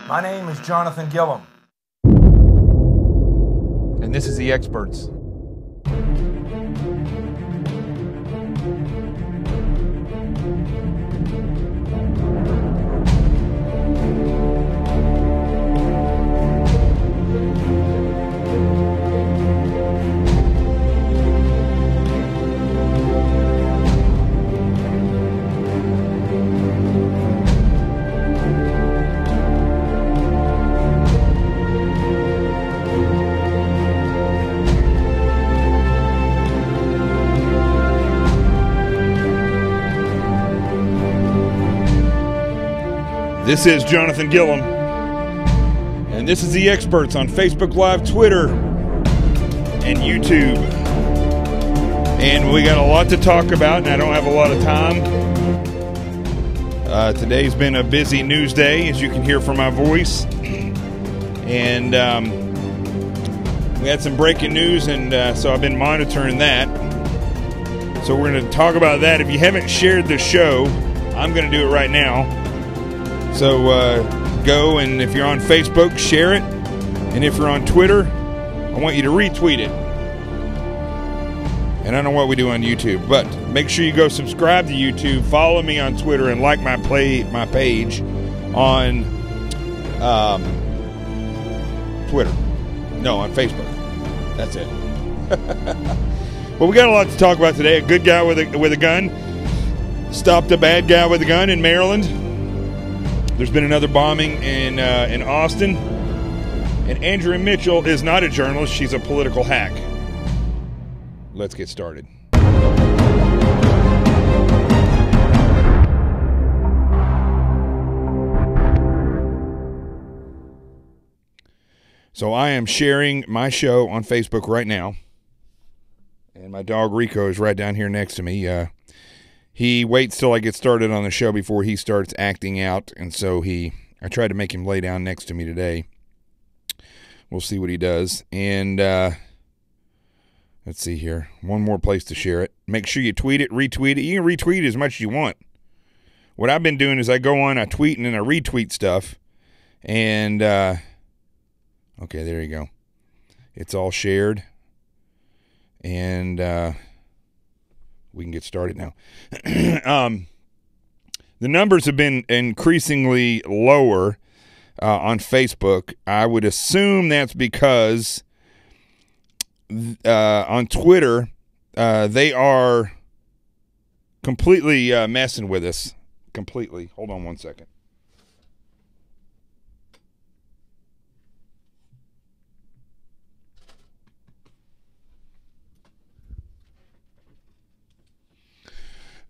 My name is Jonathan Gillum. And this is The Experts. This is Jonathan Gillum, and this is The Experts on Facebook Live, Twitter, and YouTube. And we got a lot to talk about, and I don't have a lot of time. Today's been a busy news day, as you can hear from my voice. And we had some breaking news, and so I've been monitoring that. So we're going to talk about that. If you haven't shared the show, I'm going to do it right now. So go, and if you're on Facebook, share it. And if you're on Twitter, I want you to retweet it. And I don't know what we do on YouTube, but make sure you go subscribe to YouTube, follow me on Twitter, and like my page on Twitter. No, on Facebook. That's it. Well, we got a lot to talk about today. A good guy with a gun stopped a bad guy with a gun in Maryland. There's been another bombing in Austin. And Andrea Mitchel is not a journalist. She's a political hack. Let's get started. So I am sharing my show on Facebook right now. And my dog Rico is right down here next to me. He waits till I get started on the show before he starts acting out, and so I tried to make him lay down next to me today. We'll see what he does. And let's see here. One more place to share it. Make sure you tweet it, retweet it. You can retweet it as much as you want. What I've been doing is I go on, I tweet, and then I retweet stuff. And, okay, there you go. It's all shared. And, we can get started now. The numbers have been increasingly lower on Facebook. I would assume that's because on Twitter, they are completely messing with us. Completely. Hold on one second.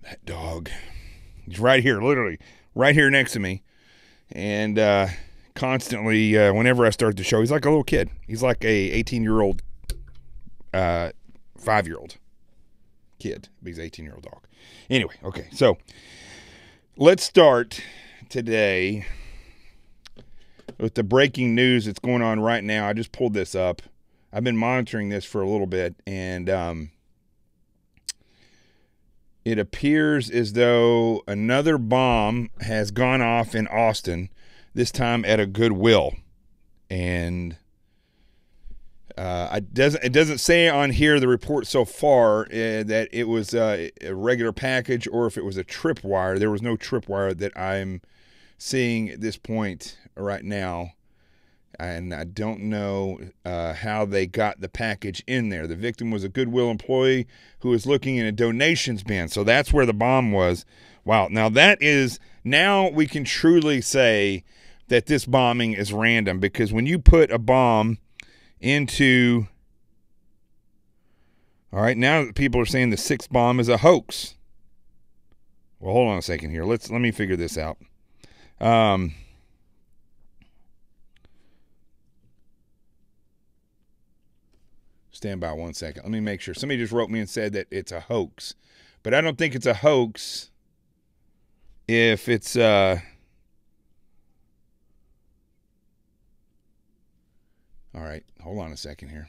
That dog. He's right here, literally. Right here next to me. And constantly, whenever I start the show, he's like a little kid. He's like a 18-year-old, 5-year-old kid. But he's an 18-year-old dog. Anyway, okay. So, let's start today with the breaking news that's going on right now. I just pulled this up. I've been monitoring this for a little bit, and it appears as though another bomb has gone off in Austin, this time at a Goodwill. And it doesn't say on here, the report so far, that it was a regular package or if it was a tripwire. There was no tripwire that I'm seeing at this point right now. And I don't know how they got the package in there. The victim was a Goodwill employee who was looking in a donations bin. So that's where the bomb was. Wow. Now now we can truly say that this bombing is random, because when you put a bomb into, all right, now people are saying the sixth bomb is a hoax. Well, hold on a second here. Let me figure this out. Stand by one second. Let me make sure. Somebody just wrote me and said that it's a hoax. But I don't think it's a hoax if it's all right, hold on a second here.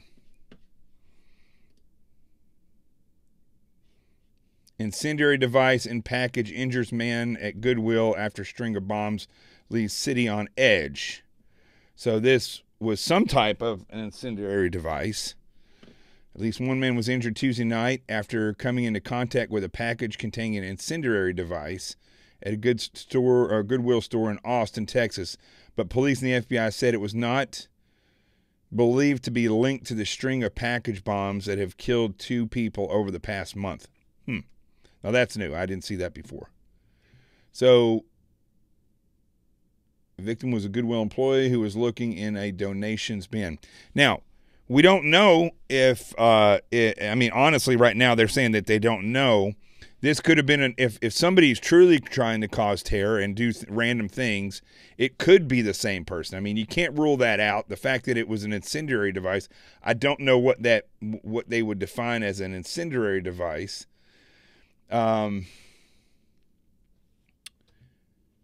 Incendiary device in package injures man at Goodwill after string of bombs leaves city on edge. So this was some type of an incendiary device. At least one man was injured Tuesday night after coming into contact with a package containing an incendiary device at a Goodwill store in Austin, Texas. But police and the FBI said it was not believed to be linked to the string of package bombs that have killed 2 people over the past month. Now that's new. I didn't see that before. So the victim was a Goodwill employee who was looking in a donations bin. Now, we don't know if, honestly, right now they're saying that they don't know. This could have been, if somebody's truly trying to cause terror and do random things, it could be the same person. I mean, you can't rule that out. The fact that it was an incendiary device, I don't know what they would define as an incendiary device.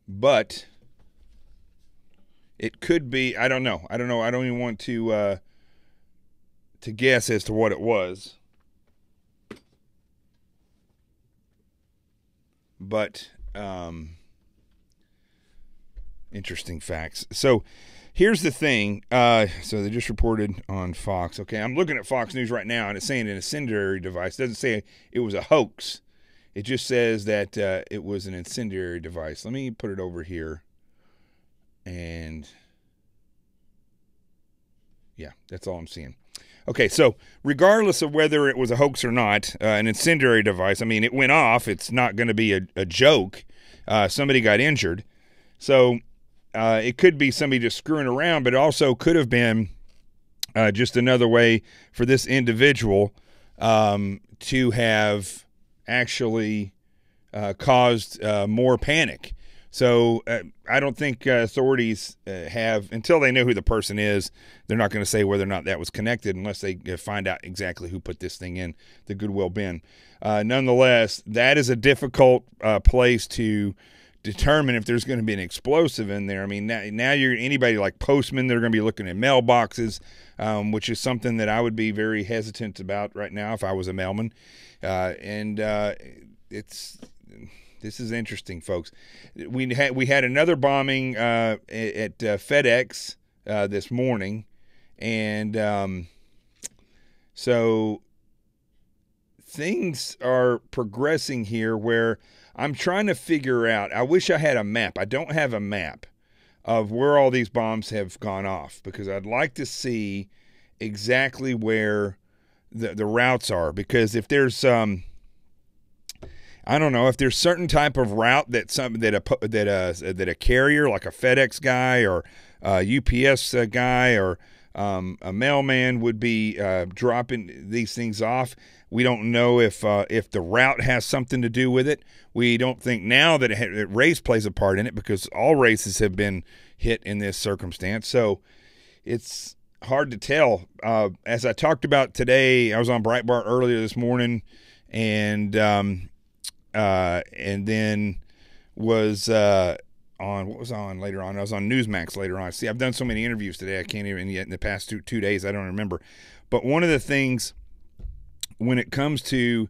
But it could be, I don't know. I don't even want to guess as to what it was. But interesting facts. So here's the thing. So they just reported on Fox. Okay, I'm looking at Fox News right now, and it's saying an incendiary device. It doesn't say it was a hoax. It just says that it was an incendiary device. Let me put it over here. And yeah, that's all I'm seeing. Okay, so regardless of whether it was a hoax or not, an incendiary device, I mean, it went off. It's not going to be a joke. Somebody got injured. So it could be somebody just screwing around, but it also could have been just another way for this individual to have actually caused more panic. So I don't think authorities have, until they know who the person is, they're not going to say whether or not that was connected unless they find out exactly who put this thing in the Goodwill bin. Nonetheless, that is a difficult place to determine if there's going to be an explosive in there. I mean, now you're anybody like postmen, they're going to be looking at mailboxes, which is something that I would be very hesitant about right now if I was a mailman. This is interesting, folks. We had another bombing at FedEx this morning, and so things are progressing here where I'm trying to figure out. I wish I had a map. I don't have a map of where all these bombs have gone off because I'd like to see exactly where the routes are. Because if there's I don't know if there's certain type of route that a carrier like a FedEx guy or a UPS guy or a mailman would be dropping these things off. We don't know if the route has something to do with it. We don't think now that race plays a part in it because all races have been hit in this circumstance. So it's hard to tell. As I talked about today, I was on Breitbart earlier this morning, and then was on what was on later on. I was on Newsmax later on. See, I've done so many interviews today, I can't even yet in the past two days. I don't remember. But one of the things when it comes to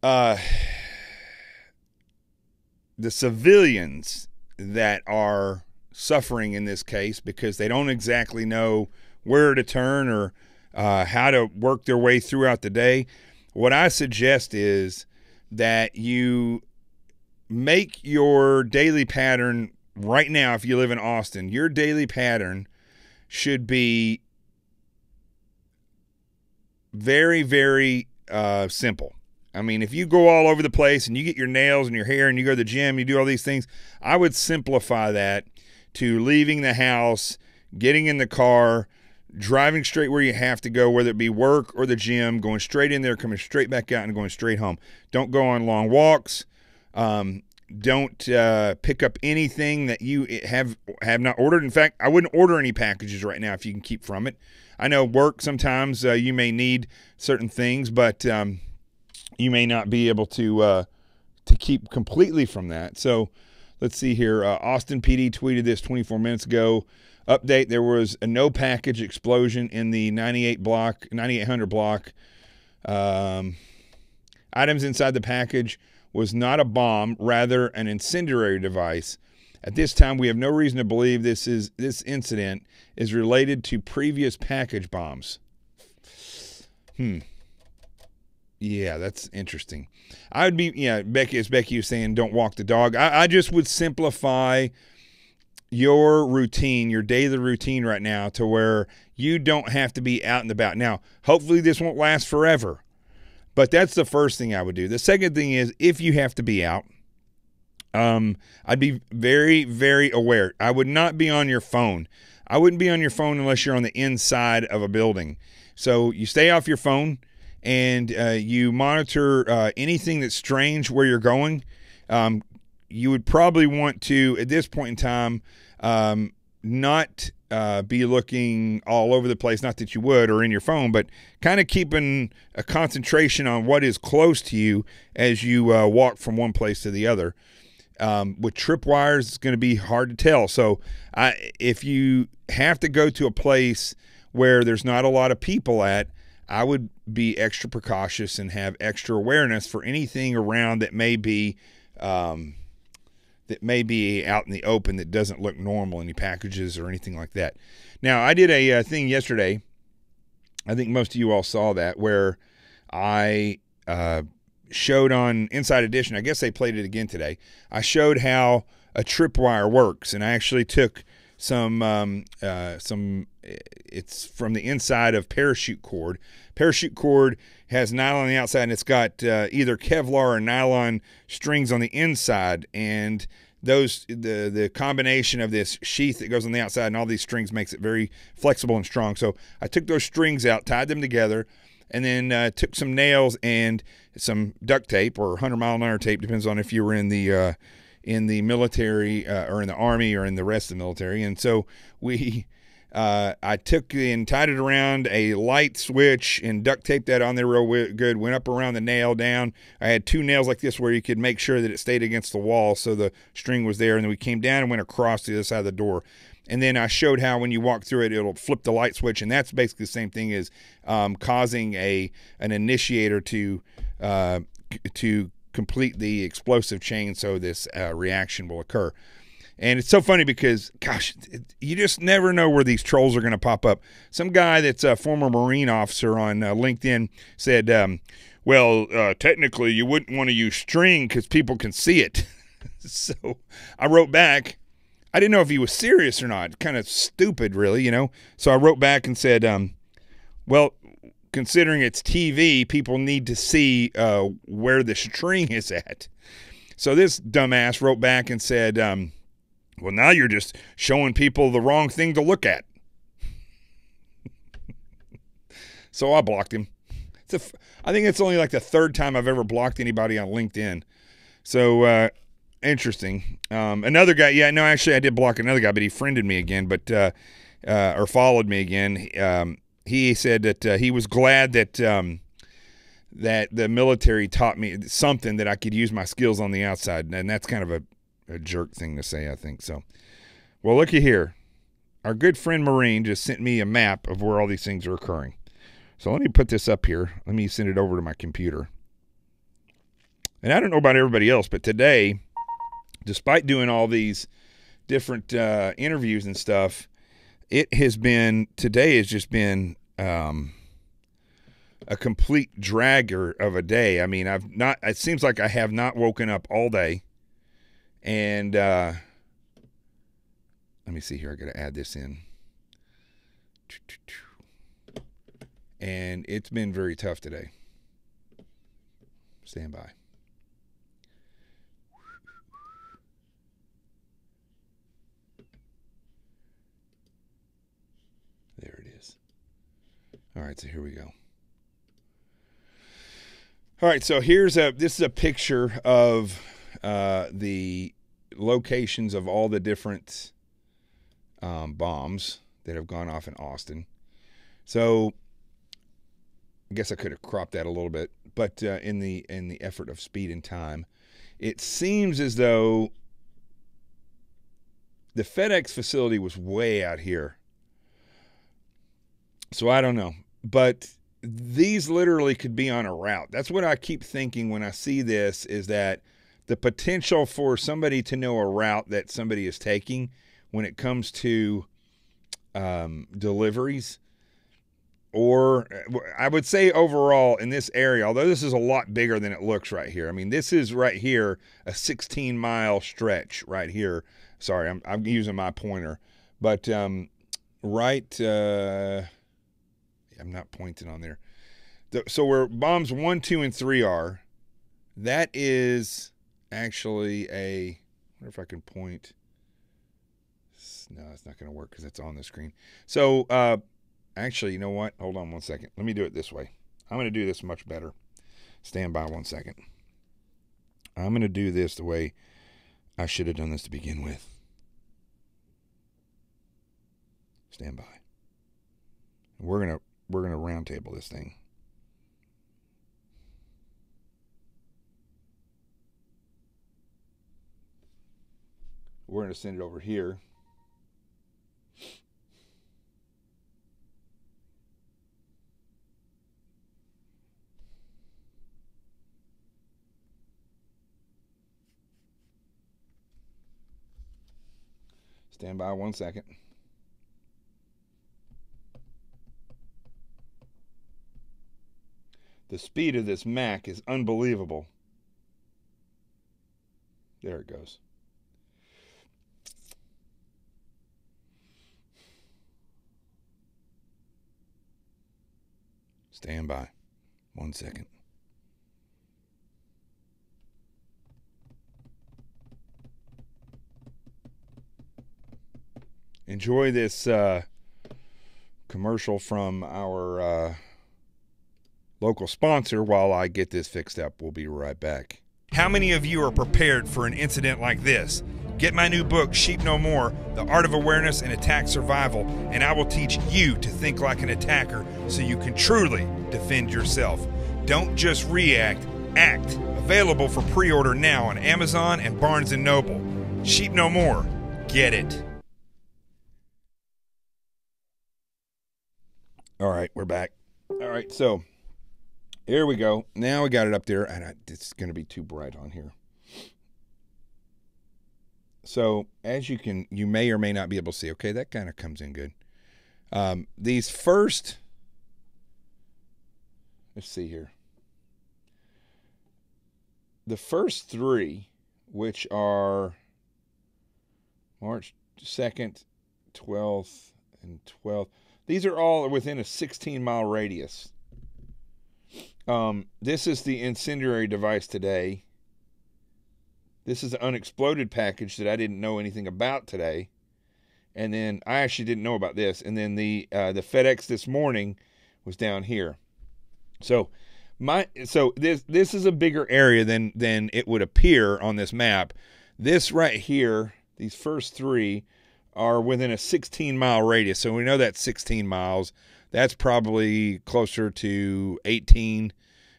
the civilians that are suffering in this case because they don't exactly know where to turn or how to work their way throughout the day, what I suggest is that you make your daily pattern right now. If you live in Austin, your daily pattern should be very, very simple. I mean, if you go all over the place and you get your nails and your hair and you go to the gym, you do all these things, I would simplify that to leaving the house, getting in the car, driving straight where you have to go, whether it be work or the gym, going straight in there, coming straight back out and going straight home. Don't go on long walks. Don't pick up anything that you have not ordered. In fact, I wouldn't order any packages right now if you can keep from it. I know work sometimes you may need certain things, but you may not be able to keep completely from that. So let's see here. Austin PD tweeted this 24 minutes ago. Update, there was a no package explosion in the 9800 block. Items inside the package was not a bomb, rather an incendiary device. At this time, we have no reason to believe this incident is related to previous package bombs. Yeah, that's interesting. I would be, Becky was saying, don't walk the dog. I just would simplify your routine, your daily routine right now, to where you don't have to be out and about. Now, hopefully this won't last forever, but that's the first thing I would do. The second thing is, if you have to be out, I'd be very, very aware. I would not be on your phone. I wouldn't be on your phone unless you're on the inside of a building. So you stay off your phone, and you monitor anything that's strange where you're going. You would probably want to, at this point in time, not be looking all over the place. Not that you would, or in your phone, but kind of keeping a concentration on what is close to you as you walk from one place to the other. With tripwires, it's going to be hard to tell. So if you have to go to a place where there's not a lot of people at, I would be extra precautious and have extra awareness for anything around that may be out in the open that doesn't look normal, any packages or anything like that. Now, I did a thing yesterday. I think most of you all saw that, where I showed on Inside Edition. I guess they played it again today. I showed how a tripwire works, and I actually took some it's from the inside of parachute cord. Parachute cord has nylon on the outside, and it's got either Kevlar or nylon strings on the inside, and those the combination of this sheath that goes on the outside and all these strings makes it very flexible and strong. So I took those strings out, tied them together, and then took some nails and some duct tape, or 100-mile-an-hour tape, depends on if you were in the military or in the Army or in the rest of the military. And so I took and tied it around a light switch and duct taped that on there real good, went up around the nail down. I had two nails like this where you could make sure that it stayed against the wall so the string was there, and then we came down and went across to the other side of the door. And then I showed how when you walk through it, it'll flip the light switch, and that's basically the same thing as causing an initiator to complete the explosive chain, so this reaction will occur. And it's so funny because, gosh, you just never know where these trolls are going to pop up. Some guy that's a former Marine officer on LinkedIn said, technically you wouldn't want to use string because people can see it. So I wrote back. I didn't know if he was serious or not. Kind of stupid, really, you know. So I wrote back and said, considering it's TV, people need to see where the string is at. So this dumbass wrote back and said, well, now you're just showing people the wrong thing to look at. So I blocked him. I think it's only like the third time I've ever blocked anybody on LinkedIn. So interesting. Another guy, actually I did block another guy, but he friended me again, or followed me again. He said that he was glad that that the military taught me something that I could use my skills on the outside, and that's kind of a jerk thing to say, I think. So, well, looky here. Our good friend Marine just sent me a map of where all these things are occurring. So let me put this up here. Let me send it over to my computer. And I don't know about everybody else, but today, despite doing all these different interviews and stuff, today has just been a complete dragger of a day. I mean, it seems like I have not woken up all day. And let me see here. I got to add this in. And it's been very tough today. Stand by. There it is. All right, so here we go. All right, so this is a picture of the locations of all the different bombs that have gone off in Austin. So I guess I could have cropped that a little bit, but in the effort of speed and time, it seems as though the FedEx facility was way out here. So I don't know, but these literally could be on a route. That's what I keep thinking when I see this, is that the potential for somebody to know a route that somebody is taking when it comes to deliveries. Or I would say overall in this area, although this is a lot bigger than it looks right here. I mean, this is right here a 16-mile stretch right here. Sorry, I'm using my pointer. But I'm not pointing on there. So where bombs 1, 2, and 3 are, that is actually I wonder if I can point. No, it's not going to work because it's on the screen. So, actually, you know what? Hold on one second. Let me do it this way. I'm going to do this much better. Stand by one second. I'm going to do this the way I should have done this to begin with. Stand by. We're gonna round table this thing. We're going to send it over here. Stand by one second. The speed of this Mac is unbelievable. There it goes. Stand by. 1 second. Enjoy this commercial from our local sponsor while I get this fixed up. We'll be right back. How many of you are prepared for an incident like this? Get my new book, Sheep No More, The Art of Awareness and Attack Survival, and I will teach you to think like an attacker so you can truly defend yourself. Don't just react, act. Available for pre-order now on Amazon and Barnes & Noble. Sheep No More. Get it. All right, we're back. All right, so here we go. Now we got it up there, and it's going to be too bright on here. So as you may or may not be able to see. Okay, that kind of comes in good. These first, let's see here. The first three, which are March 2nd, 12th, and 12th. These are all within a 16-mile radius. This is the incendiary device today. This is the unexploded package that I didn't know anything about today. And then I actually didn't know about this. And then the FedEx this morning was down here. So this is a bigger area than it would appear on this map. This right here, these first three are within a 16-mile radius. So we know that's 16 miles. That's probably closer to 18.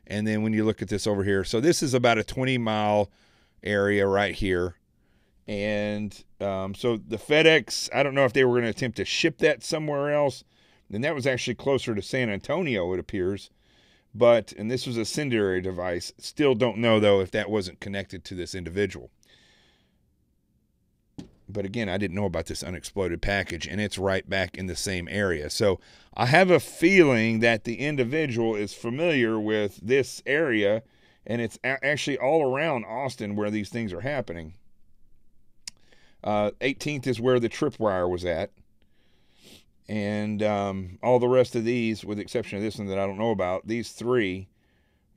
And then when you look at this over here, so this is about a 20-mile area right here. And so the FedEx, I don't know if they were going to attempt to ship that somewhere else. And that was actually closer to San Antonio, it appears. And this was a incendiary device. Still don't know, though, if that wasn't connected to this individual. But again, I didn't know about this unexploded package, and it's right back in the same area. So I have a feeling that the individual is familiar with this area, and it's actually all around Austin where these things are happening. 18th is where the tripwire was at. And all the rest of these, with the exception of this one that I don't know about, these three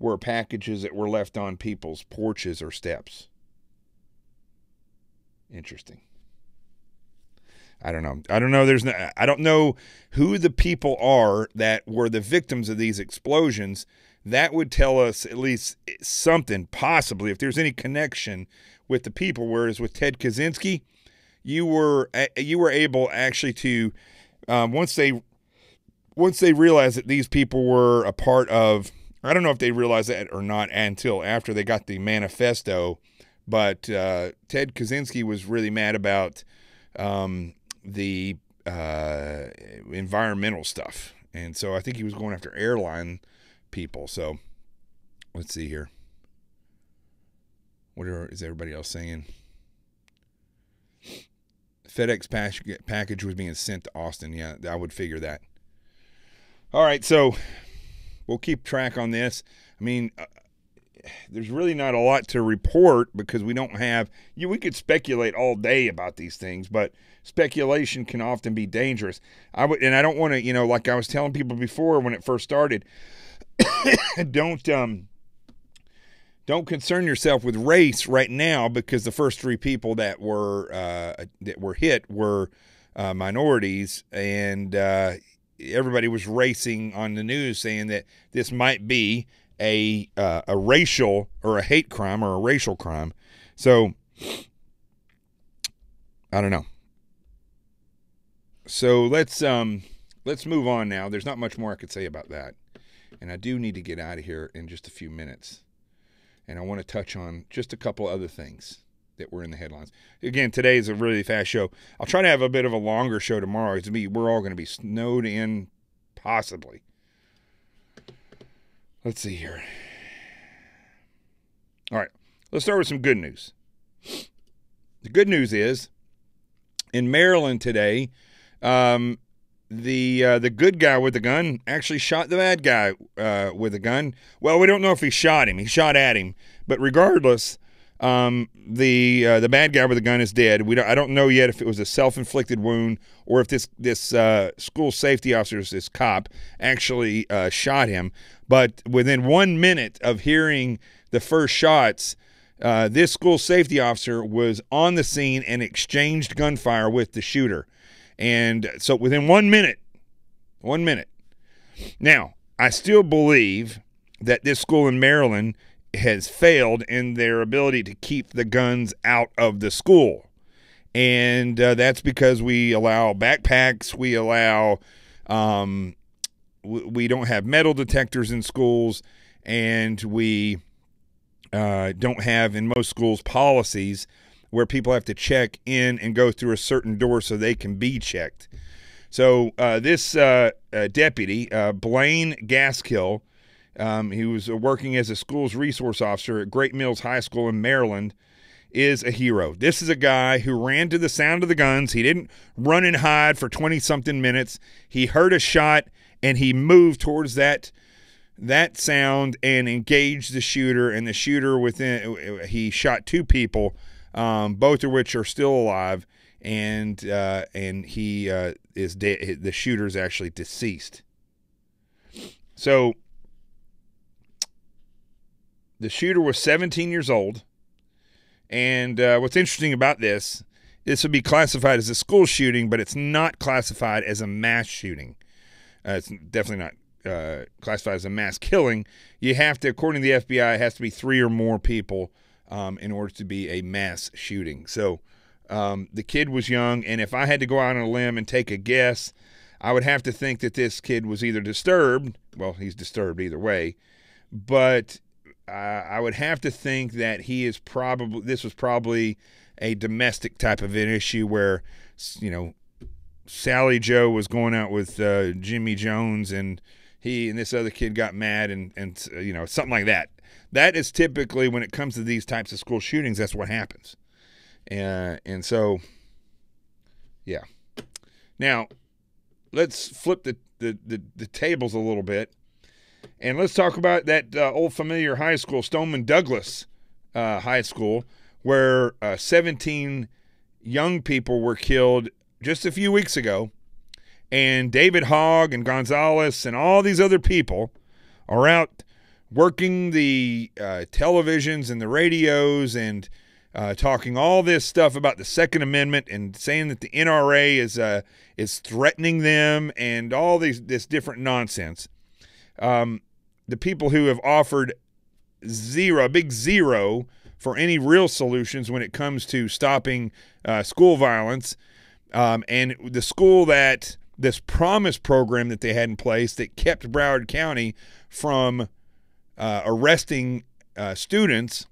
were packages that were left on people's porches or steps. Interesting. I don't know. I don't know. I don't know who the people are that were the victims of these explosions. That would tell us at least something, possibly, if there's any connection with the people. Whereas with Ted Kaczynski, you were able actually to once they realized that these people were a part of. I don't know if they realized that or not until after they got the manifesto. But Ted Kaczynski was really mad about the environmental stuff. And so I think he was going after airline people. So let's see here. Is everybody else saying? FedEx package was being sent to Austin. Yeah, I would figure that. All right, so we'll keep track on this. I mean, there's really not a lot to report because we don't have – we could speculate all day about these things, but speculation can often be dangerous. I don't want to, like I was telling people before when it first started, don't concern yourself with race right now because the first three people that were hit were minorities, and everybody was racing on the news saying that this might be a racial or a hate crime or a racial crime. So I don't know. So let's move on now. There's not much more I could say about that, and I do need to get out of here in just a few minutes. And I want to touch on just a couple other things that were in the headlines. Again, today is a really fast show. I'll try to have a bit of a longer show tomorrow. We're all going to be snowed in, possibly. Let's see here. All right, let's start with some good news. The good news is, in Maryland today, the good guy with the gun actually shot the bad guy with a gun. Well, we don't know if he shot him. He shot at him. But regardless, the bad guy with the gun is dead. I don't know yet if it was a self-inflicted wound or if this school safety officer, this cop, actually shot him. But within 1 minute of hearing the first shots, this school safety officer was on the scene and exchanged gunfire with the shooter. And so within 1 minute. Now, I still believe that this school in Maryland has failed in their ability to keep the guns out of the school. And that's because we allow backpacks, we allow, we don't have metal detectors in schools, and we don't have, in most schools, policies where people have to check in and go through a certain door so they can be checked. So this deputy, Blaine Gaskill, he was working as a school's resource officer at Great Mills High School in Maryland, is a hero. This is a guy who ran to the sound of the guns. He didn't run and hide for 20-something minutes. He heard a shot, and he moved towards that sound and engaged the shooter. And the shooter, he shot two people, both of which are still alive, and he is dead. The shooter is actually deceased. So the shooter was 17 years old, and what's interesting about this would be classified as a school shooting, but it's not classified as a mass shooting. It's definitely not classified as a mass killing. You have to, according to the FBI, it has to be 3 or more people in order to be a mass shooting. So the kid was young, and if I had to go out on a limb and take a guess, I would have to think that this kid was either disturbed. Well, he's disturbed either way, but I would have to think that this was probably a domestic type of an issue where, Sally Joe was going out with Jimmy Jones, and he and this other kid got mad, and something like that. That is typically, when it comes to these types of school shootings, that's what happens. And so, yeah. Now, let's flip the tables a little bit, and let's talk about that old familiar high school, Stoneman Douglas High School, where 17 young people were killed just a few weeks ago, and David Hogg and Gonzalez and all these other people are out working the televisions and the radios and talking all this stuff about the Second Amendment and saying that the NRA is threatening them and all this different nonsense. The people who have offered a big zero for any real solutions when it comes to stopping school violence, and the school that this Promise program that they had in place that kept Broward County from arresting students,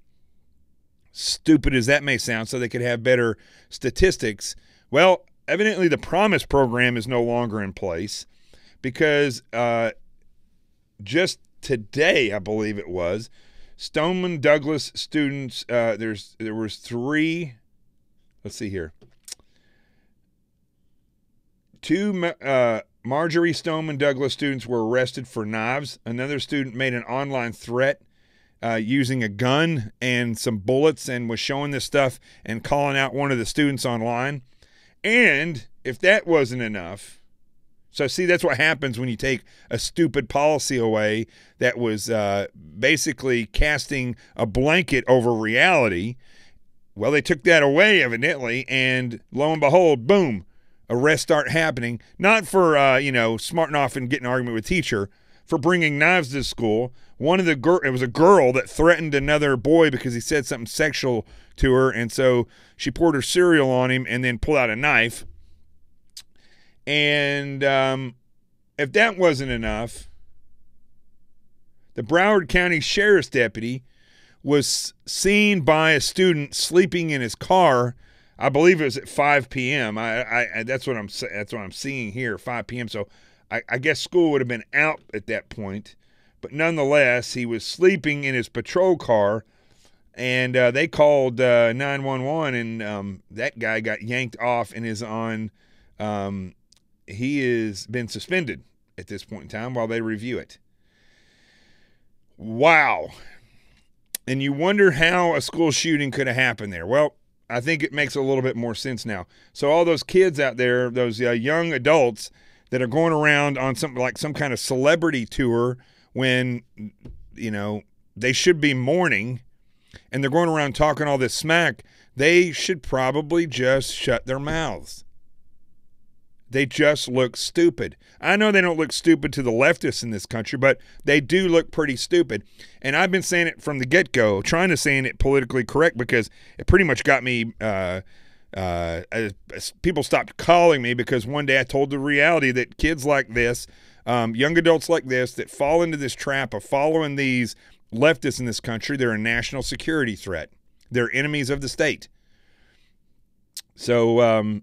stupid as that may sound, so they could have better statistics. Well, evidently the Promise program is no longer in place because just today, I believe it was, Stoneman Douglas students, there was 3, let's see here. 2 Marjorie Stoneman Douglas students were arrested for knives. Another student made an online threat using a gun and some bullets and was showing this stuff and calling out one of the students online. And if that wasn't enough, so see, that's what happens when you take a stupid policy away that was basically casting a blanket over reality. Well, they took that away, evidently, and lo and behold, boom, arrests start happening. Not for, smarting off and getting an argument with teacher, for bringing knives to school. It was a girl that threatened another boy because he said something sexual to her, and so she poured her cereal on him and then pulled out a knife. And if that wasn't enough, the Broward County Sheriff's deputy was seen by a student sleeping in his car. I believe it was at 5 p.m. That's what I'm seeing here, 5 p.m. So I guess school would have been out at that point, but nonetheless, he was sleeping in his patrol car, and they called 911, and that guy got yanked off and is on. He has been suspended at this point in time while they review it. Wow. And you wonder how a school shooting could have happened there. Well, I think it makes a little bit more sense now. So all those kids out there, those young adults that are going around on some kind of celebrity tour when, they should be mourning, and they're going around talking all this smack, they should probably just shut their mouths. They just look stupid. I know they don't look stupid to the leftists in this country, but they do look pretty stupid. And I've been saying it from the get-go, trying to say it politically correct, because it pretty much got me people stopped calling me because one day I told the reality that kids like this, young adults like this, that fall into this trap of following these leftists in this country, they're a national security threat. They're enemies of the state. So,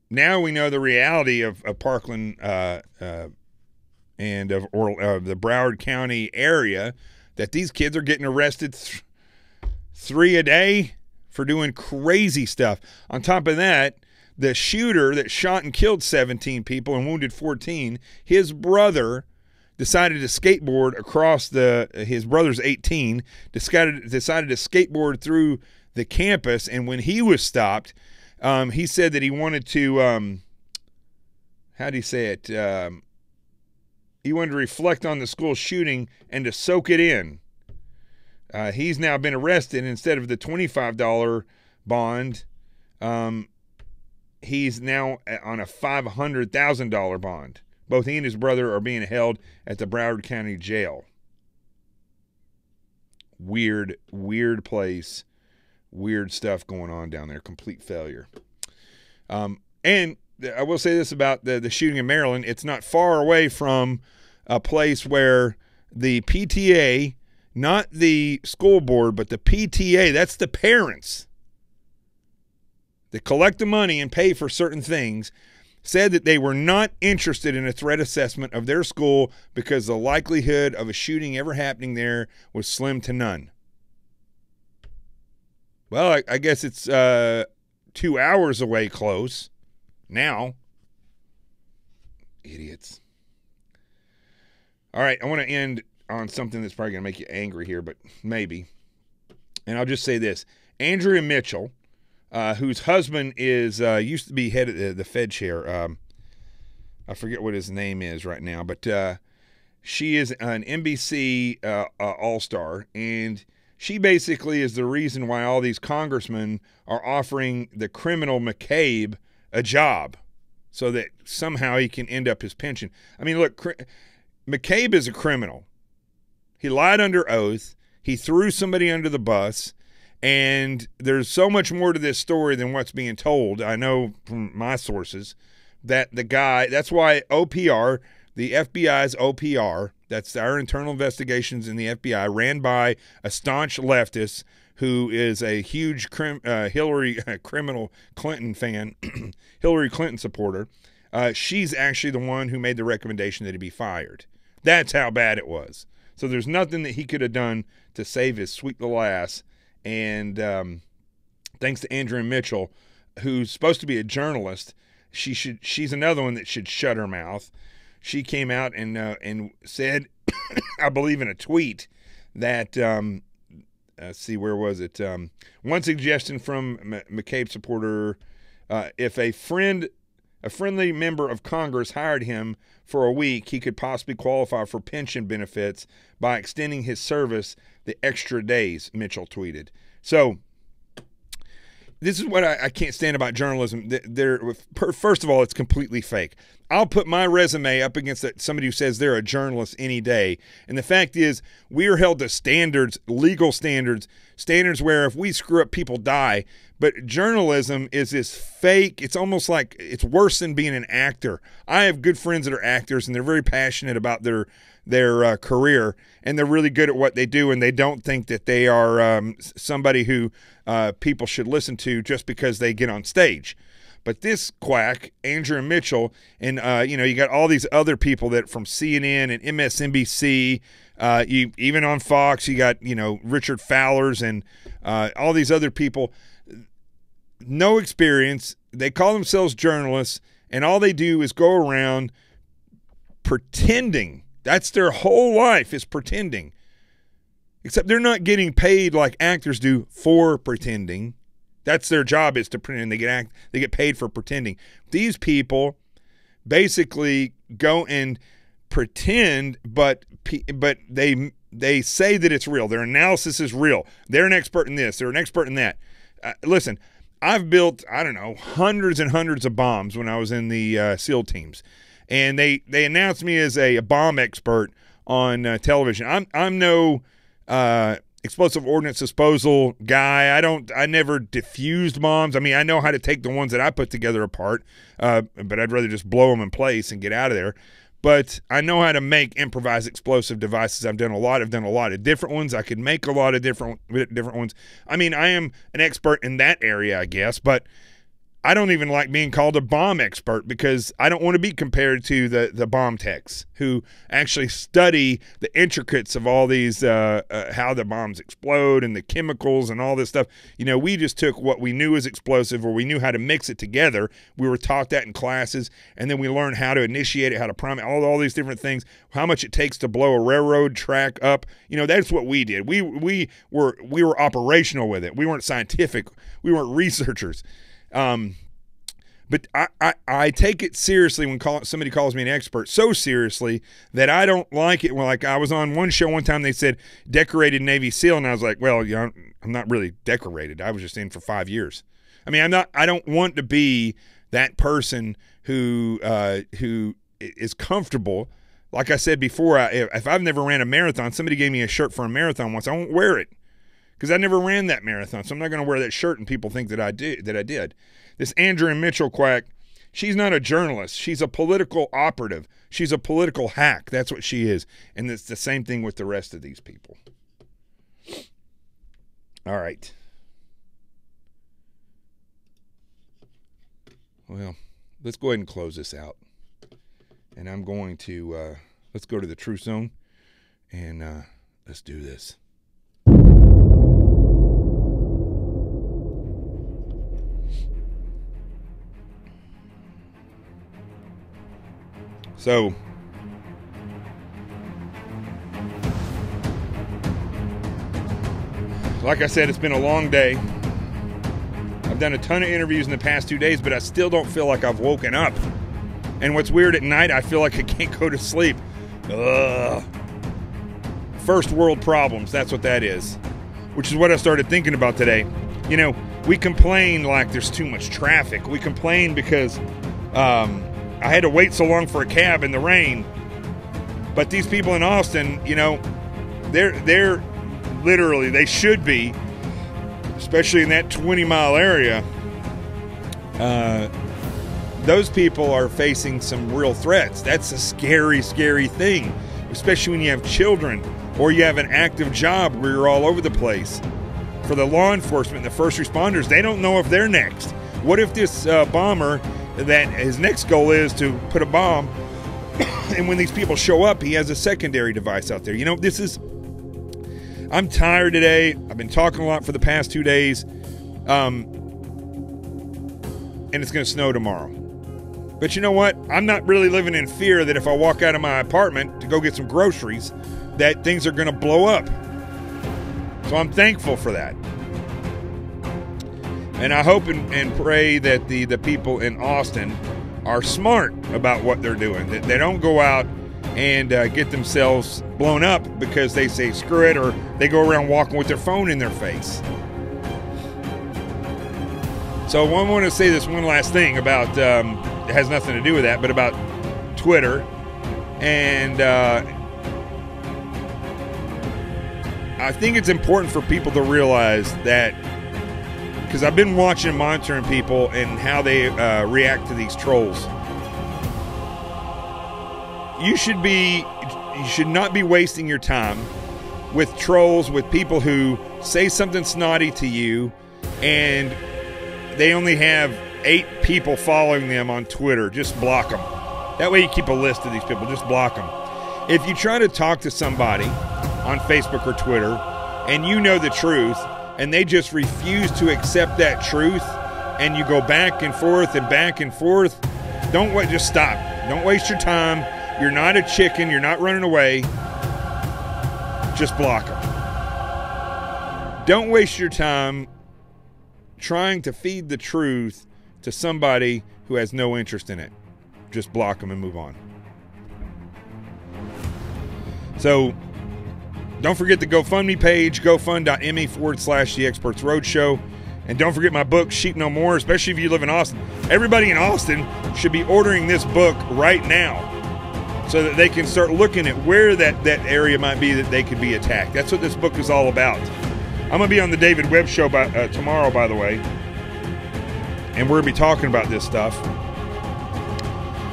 now we know the reality of Parkland and of the Broward County area, that these kids are getting arrested 3 a day for doing crazy stuff. On top of that, the shooter that shot and killed 17 people and wounded 14, his brother decided to skateboard across his brother's 18, decided to skateboard through the campus, and when he was stopped, he said that he wanted to, how do you say it? He wanted to reflect on the school shooting and to soak it in. He's now been arrested. Instead of the $25 bond, he's now on a $500,000 bond. Both he and his brother are being held at the Broward County Jail. Weird place. Weird stuff going on down there. Complete failure. And I will say this about the shooting in Maryland. It's not far away from a place where the PTA, not the school board, but the PTA, that's the parents that collect the money and pay for certain things, said that they were not interested in a threat assessment of their school because the likelihood of a shooting ever happening there was slim to none. Well, I guess it's 2 hours away close now. Idiots. All right, I want to end on something that's probably going to make you angry here, but maybe. And I'll just say this. Andrea Mitchel, whose husband is used to be head of the Fed chair. I forget what his name is right now, but she is an NBC all-star, and she basically is the reason why all these congressmen are offering the criminal McCabe a job so that somehow he can end up his pension. I mean, look, McCabe is a criminal. He lied under oath. He threw somebody under the bus. And there's so much more to this story than what's being told. I know from my sources that the guy, that's why OPR, the FBI's OPR, that's our internal investigations in the FBI, ran by a staunch leftist who is a huge Hillary Clinton fan, Hillary Clinton supporter. She's actually the one who made the recommendation that he be fired. That's how bad it was. So there's nothing that he could have done to save his sweet little ass. And thanks to Andrea Mitchel, who's supposed to be a journalist, she's another one that should shut her mouth. She came out and said, I believe in a tweet, that let's see, where was it? One suggestion from McCabe supporter: if a friendly member of Congress hired him for a week, he could possibly qualify for pension benefits by extending his service the extra days, Mitchell tweeted. So this is what I can't stand about journalism. First of all, it's completely fake. I'll put my resume up against somebody who says they're a journalist any day. And the fact is, we are held to standards, legal standards where if we screw up, people die. But journalism is this fake. It's almost like it's worse than being an actor. I have good friends that are actors, and they're very passionate about their career, and they're really good at what they do, and they don't think that they are somebody who people should listen to just because they get on stage. But this quack, Andrea Mitchel, and you got all these other people that from CNN and MSNBC, even on Fox, you got Richard Fowler's and all these other people. No experience. They call themselves journalists, and all they do is go around pretending. That's their whole life, is pretending. Except they're not getting paid like actors do for pretending. That's their job, is to pretend. They get paid for pretending. These people basically go and pretend, but they say that it's real. Their analysis is real. They're an expert in this. They're an expert in that. Listen, I've built, I don't know, hundreds and hundreds of bombs when I was in the SEAL teams. And they announced me as a bomb expert on television. I'm no explosive ordnance disposal guy. I never diffused bombs. I mean, I know how to take the ones that I put together apart, but I'd rather just blow them in place and get out of there. But I know how to make improvised explosive devices. I've done a lot of different ones. I could make a lot of different ones. I mean, I am an expert in that area, I guess, but I don't even like being called a bomb expert, because I don't want to be compared to the bomb techs who actually study the intricacies of all these, how the bombs explode and the chemicals and all this stuff. We just took what we knew was explosive, or we knew how to mix it together. We were taught that in classes, and then we learned how to initiate it, how to prime it, all these different things, how much it takes to blow a railroad track up. That's what we did. We were operational with it. We weren't scientific. We weren't researchers. But I take it seriously when somebody calls me an expert, so seriously that I don't like it. Well, like I was on one show one time, they said decorated Navy SEAL, and I was like, well, I'm not really decorated. I was just in for 5 years. I mean, I don't want to be that person who is comfortable. Like I said before, if I've never ran a marathon, somebody gave me a shirt for a marathon once, I won't wear it, because I never ran that marathon, so I'm not going to wear that shirt and people think that I did. This Andrea Mitchel quack, she's not a journalist. She's a political operative. She's a political hack. That's what she is. And it's the same thing with the rest of these people. All right. Well, let's go ahead and close this out. And I'm going to, let's go to the Truth Zone, and let's do this. So, like I said, it's been a long day. I've done a ton of interviews in the past 2 days, but I still don't feel like I've woken up. And what's weird, at night, I feel like I can't go to sleep. Ugh. First world problems, that's what that is. Which is what I started thinking about today. We complain like there's too much traffic. We complain because I had to wait so long for a cab in the rain. But these people in Austin, they're literally, they should be, especially in that 20-mile area, those people are facing some real threats. That's a scary, scary thing, especially when you have children or you have an active job where you're all over the place. For the law enforcement, the first responders, they don't know if they're next. What if this bomber, that his next goal is to put a bomb And when these people show up, he has a secondary device out there. You know, I'm tired today. I've been talking a lot for the past 2 days. And it's going to snow tomorrow. But you know what? I'm not really living in fear that if I walk out of my apartment to go get some groceries, that things are going to blow up. So I'm thankful for that. And I hope and pray that the people in Austin are smart about what they're doing. That they don't go out and get themselves blown up because they say screw it, or they go around walking with their phone in their face. So I want to say this one last thing about, it has nothing to do with that, but about Twitter. And I think it's important for people to realize that, because I've been watching and monitoring people and how they react to these trolls. You should not be wasting your time with trolls, with people who say something snotty to you and they only have 8 people following them on Twitter. Just block them. That way you keep a list of these people. Just block them. If you try to talk to somebody on Facebook or Twitter and you know the truth and they just refuse to accept that truth and you go back and forth, just stop. Don't waste your time. You're not a chicken. You're not running away. Just block them. Don't waste your time trying to feed the truth to somebody who has no interest in it. Just block them and move on. So don't forget the GoFundMe page, gofund.me/The Experts Roadshow. And don't forget my book, Sheep No More, especially if you live in Austin. Everybody in Austin should be ordering this book right now so that they can start looking at where that area might be that they could be attacked. That's what this book is all about. I'm going to be on the David Webb Show tomorrow, by the way, and we're going to be talking about this stuff.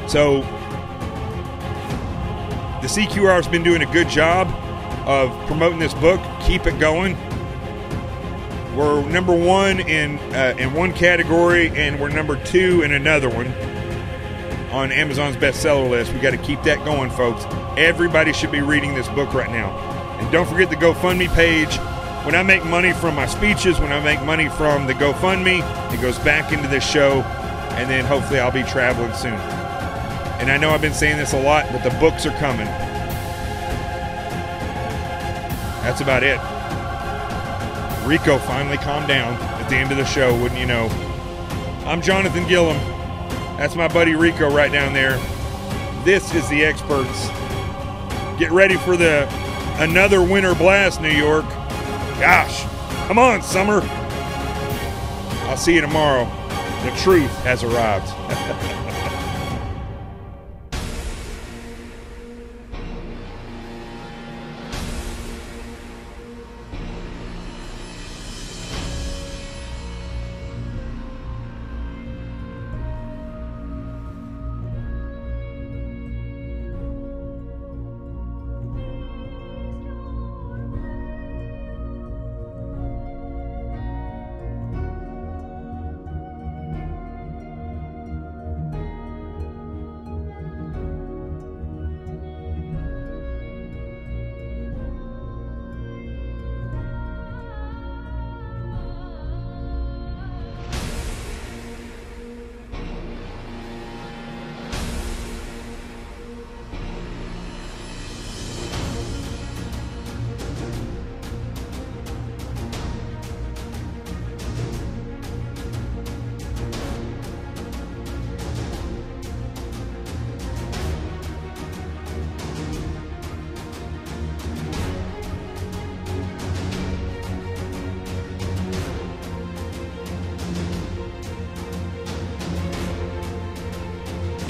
So the CQR has been doing a good job of promoting this book. Keep it going. We're number 1 in one category, and we're number 2 in another one on Amazon's bestseller list. We got to keep that going, folks. Everybody should be reading this book right now. And don't forget the GoFundMe page. When I make money from my speeches, when I make money from the GoFundMe, it goes back into this show, and then hopefully I'll be traveling soon. And I know I've been saying this a lot, but the books are coming. That's about it. Rico finally calmed down at the end of the show, wouldn't you know. I'm Jonathan Gillum. That's my buddy Rico right down there. This is The Experts. Get ready for another winter blast, New York. Gosh, come on, summer. I'll see you tomorrow. The truth has arrived.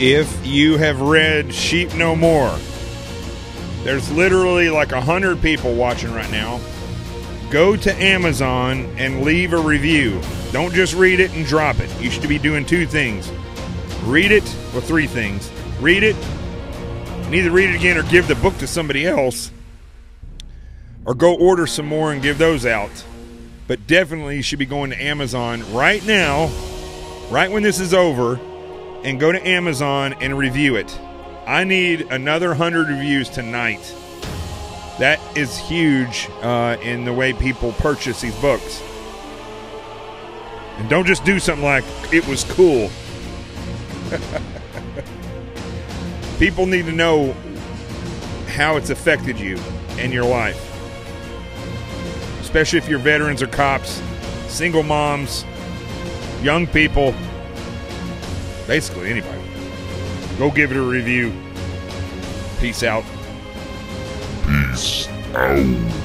If you have read Sheep No More, there's literally like 100 people watching right now. Go to Amazon and leave a review. Don't just read it and drop it. You should be doing 2 things. Read it, or 3 things. Read it, and either read it again or give the book to somebody else. Or go order some more and give those out. But definitely you should be going to Amazon right now, right when this is over, and go to Amazon and review it. I need another 100 reviews tonight. That is huge in the way people purchase these books. And don't just do something like, it was cool. People need to know how it's affected you and your life. Especially if you're veterans or cops, single moms, young people, basically anybody. Go give it a review. Peace out. Peace out.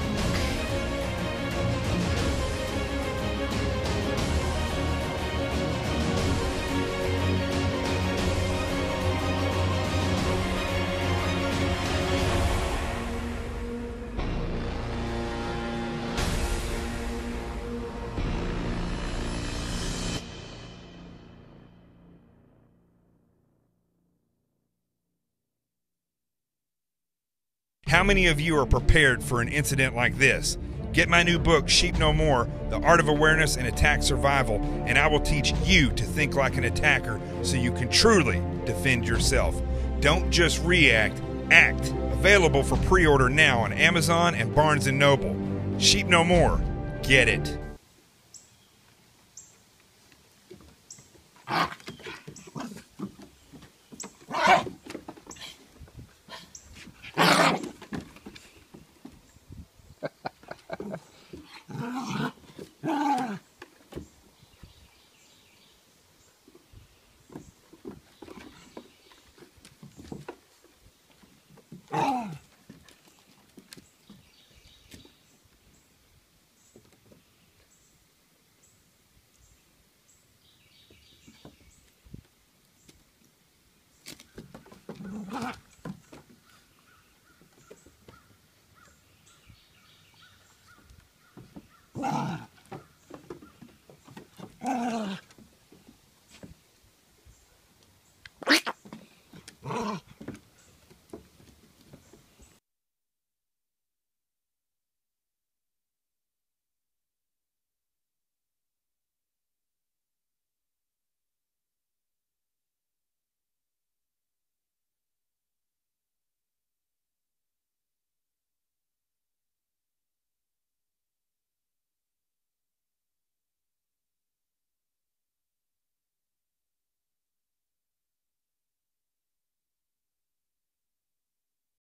How many of you are prepared for an incident like this? Get my new book, Sheep No More, The Art of Awareness and Attack Survival, and I will teach you to think like an attacker so you can truly defend yourself. Don't just react, act. Available for pre-order now on Amazon and Barnes & Noble. Sheep No More. Get it.